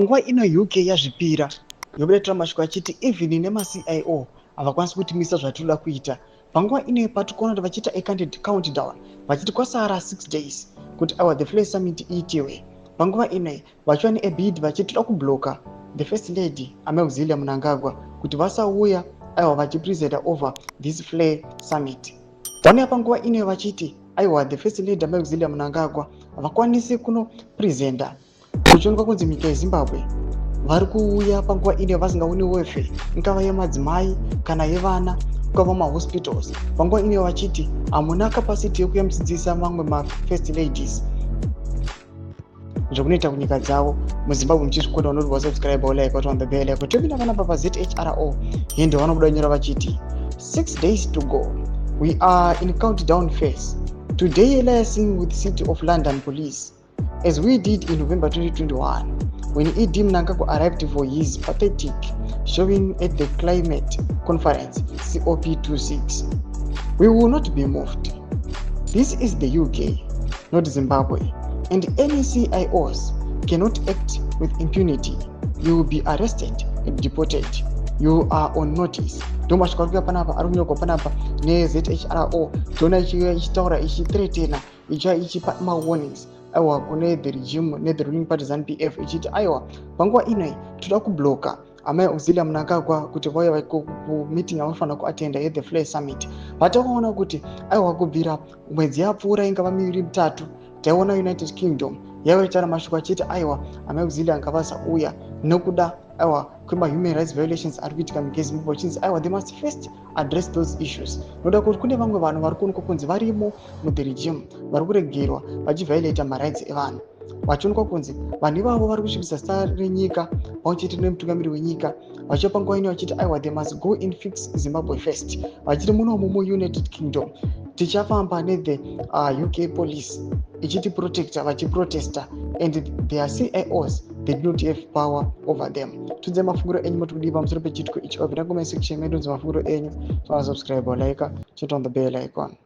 Nguva ino UK yazvipira yobuda mashoko achiti even nema-CIO havakwanisi kutimisa zvatinoda kuita. Panguva ino patikuona kuti vachiita a countdown vachiti kwasara 6 days kuti the Flay Summit iitiwe. Panguva ino vachiva neabid vachiti toda kubloka the First Lady Auxiliary Mnangagwa kuti vasauya vachipresenta over this Flay Summit. Vanouya panguva ino vachiti the First Lady Auxiliary Mnangagwa havakwanisi kunopresenta kuchionekwa kunzi nyika yeZimbabwe vari kuuya panguva ino vasingaoni welfare ingava yemadzimai kana yevana kukava mahospitals. Panguva ino vachiti hamuna capacity yekuyambidzidzisa vamwe mafirst ladies zvokunoita kunyika dzavo. MuZimbabwe muchizvikunda unoti wasubscribe like on the bell yako tobina vanapa paZHRO yendo vanobuda nyora vachiti 6 days to go, we are in countdown phase. Today liaising with City of London Police as we did in November 2021 when E.D. Mnangagwa arrived for his pathetic showing at the climate conference COP26. We will not be moved. This is the UK, not Zimbabwe, and any CIOs cannot act with impunity. You will be arrested and deported. You are on notice. Ndomashikwaruka panapa arunyorwa panapa neZHRO tona ichitaura ichithreatena ichipa warnings kune the regime ne the ruling party ZANU-PF ichiti panguva ino toda kubloka Auxiliary Mnangagwa kuti vauya kumeeting avanofanira kuatenda at the Flay Summit. Vatakaona kuti kubvira mwedzi yapfuura ingava 2-3 taiona United Kingdom yavaitaura mashoko achiti Auxiliary ngavasauya nokuda kwema-human rights violations ari kuitika munyika yeZimbabwe vachinzi they must first address those issues. Noda kuti kune vamwe vanhu vari kuonekwa kunzi varimo muthe regime vari kuregerwa vachiviolata marights evanhu, vachionekwa kunzi vanhu ivavo vari kusvibisa zita renyika pamwechete nemutungamiri wenyika vachiva panguva ino vachiti they must go and fix Zimbabwe first. Vachiti munomu muUnited Kingdom tichafamba nethe UK police ichiti protector vachiprotesta and their CIOs they do not have power over them. Tunze mafunguro enyu motikudiva pamusoro pechitiko ichi obvina comment section medu nze mafunguro enyu. So subscribe or like, hit on the bell icon.